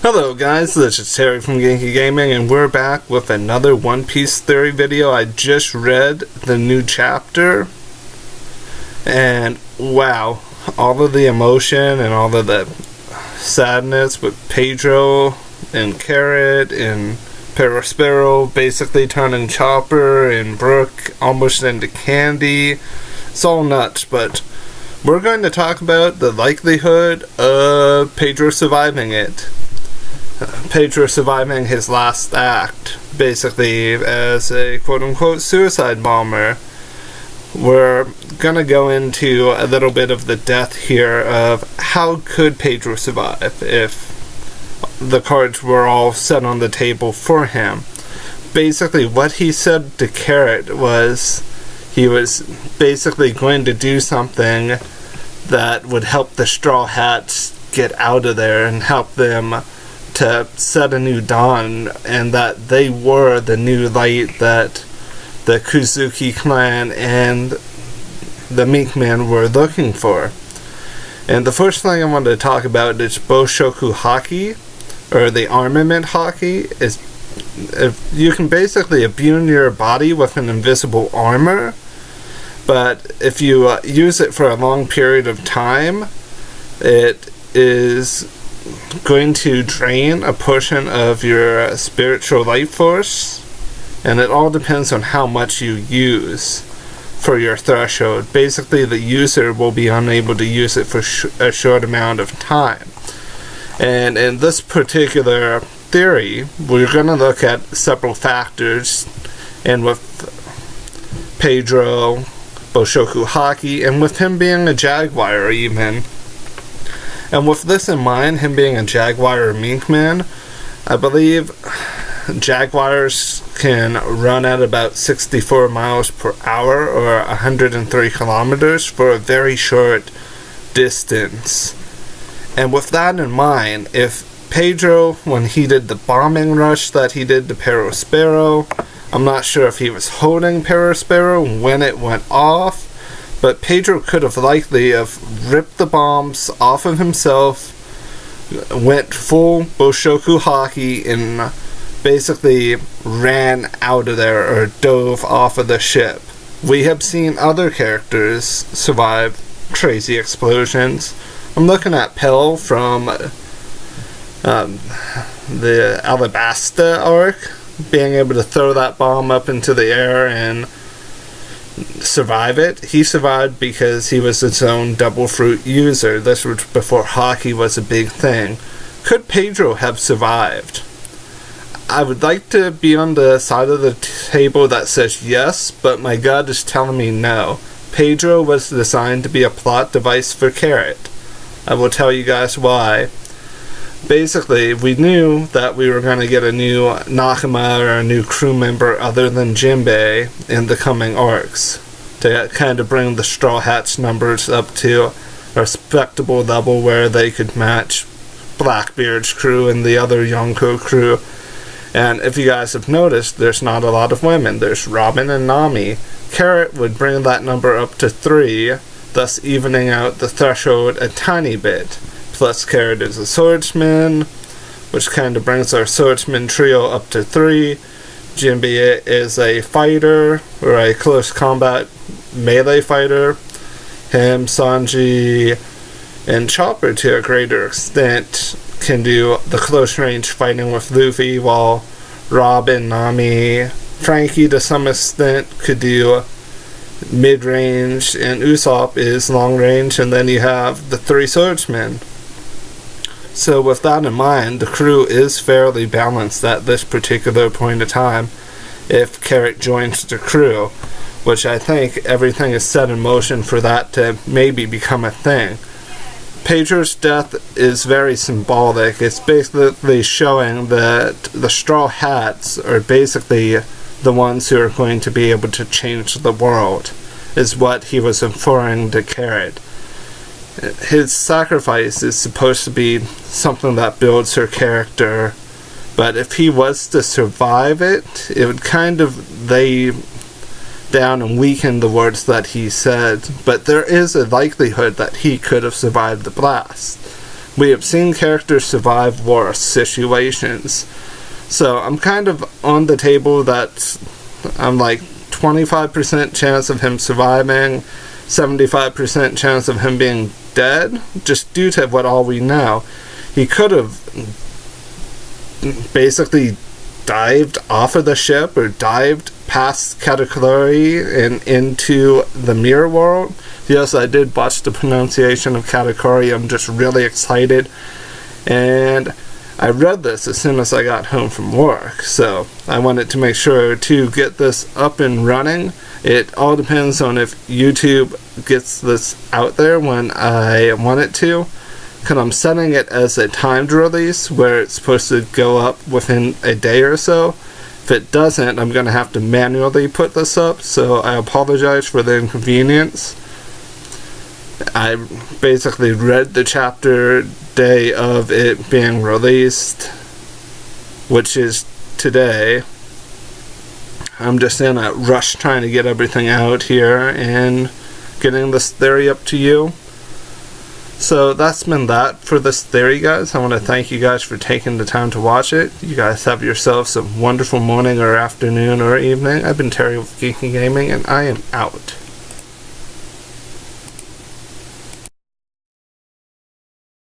Hello guys, this is Terry from Genki Gaming, and we're back with another One Piece theory video. I just read the new chapter, and wow, all of the emotion and all of the sadness with Pedro and Carrot and Pedro basically turning Chopper and Brook almost into candy. It's all nuts, but we're going to talk about the likelihood of Pedro surviving it. Pedro surviving his last act, basically as a quote-unquote suicide bomber. We're gonna go into a little bit of the depth here of how could Pedro survive if the cards were all set on the table for him. Basically, what he said to Carrot was he was basically going to do something that would help the Straw Hats get out of there and help them to set a new dawn, and that they were the new light that the Kuzuki clan and the Mink Man were looking for. And the first thing I wanted to talk about is Boshoku Haki, or the armament haki. Is if you can basically imbue your body with an invisible armor, but if you use it for a long period of time, it is going to drain a portion of your spiritual life force, and it all depends on how much you use for your threshold. Basically, the user will be unable to use it for a short amount of time. And in this particular theory, we're going to look at several factors, and with Pedro, Boshoku Haki, and with him being a Jaguar even. And with this in mind, him being a Jaguar or Mink Man, I believe Jaguars can run at about 64 miles per hour or 103 kilometers for a very short distance. And with that in mind, if Pedro, when he did the bombing rush that he did to Perospero, I'm not sure if he was holding Perospero when it went off, but Pedro could have likely have ripped the bombs off of himself, went full Boshoku Haki, and basically ran out of there or dove off of the ship. We have seen other characters survive crazy explosions. I'm looking at Pell from the Alabasta arc, being able to throw that bomb up into the air and survive it. He survived because he was his own double fruit user. This was before hockey was a big thing. Could Pedro have survived? I would like to be on the side of the table that says yes, but my gut is telling me no. Pedro was designed to be a plot device for Carrot. I will tell you guys why. Basically, we knew that we were going to get a new Nakama or a new crew member other than Jinbei in the coming arcs to kind of bring the Straw Hats numbers up to a respectable level where they could match Blackbeard's crew and the other Yonko crew. And if you guys have noticed, there's not a lot of women. There's Robin and Nami. Carrot would bring that number up to 3, thus evening out the threshold a tiny bit. Plus, Carrot is a swordsman, which kind of brings our swordsman trio up to 3. Jinbei is a fighter, or a close combat melee fighter. Him, Sanji, and Chopper, to a greater extent, can do the close range fighting with Luffy, while Robin, Nami, Frankie to some extent could do mid-range, and Usopp is long-range, and then you have the 3 swordsmen. So with that in mind, the crew is fairly balanced at this particular point of time if Carrot joins the crew, which I think everything is set in motion for that to maybe become a thing. Pedro's death is very symbolic. It's basically showing that the Straw Hats are basically the ones who are going to be able to change the world, is what he was inferring to Carrot. His sacrifice is supposed to be something that builds her character, but if he was to survive it, it would kind of lay down and weaken the words that he said. But there is a likelihood that he could have survived the blast. we have seen characters survive worse situations. So I'm kind of on the table that I'm like 25% chance of him surviving, 75% chance of him being dead, just due to what all we know. He could have basically dived off of the ship or dived past Katakuri and into the mirror world. Yes, I did watch the pronunciation of Katakuri. I'm just really excited. And I read this as soon as I got home from work, so I wanted to make sure to get this up and running. It all depends on if YouTube gets this out there when I want it to, because I'm setting it as a timed release where it's supposed to go up within a day or so. If it doesn't, I'm going to have to manually put this up, so I apologize for the inconvenience. I basically read the chapter day of it being released, which is today. I'm just in a rush trying to get everything out here and getting this theory up to you. So that's been that for this theory, guys. I want to thank you guys for taking the time to watch it. You guys have yourselves a wonderful morning or afternoon or evening. I've been Terry with Geeky Gaming, and I am out.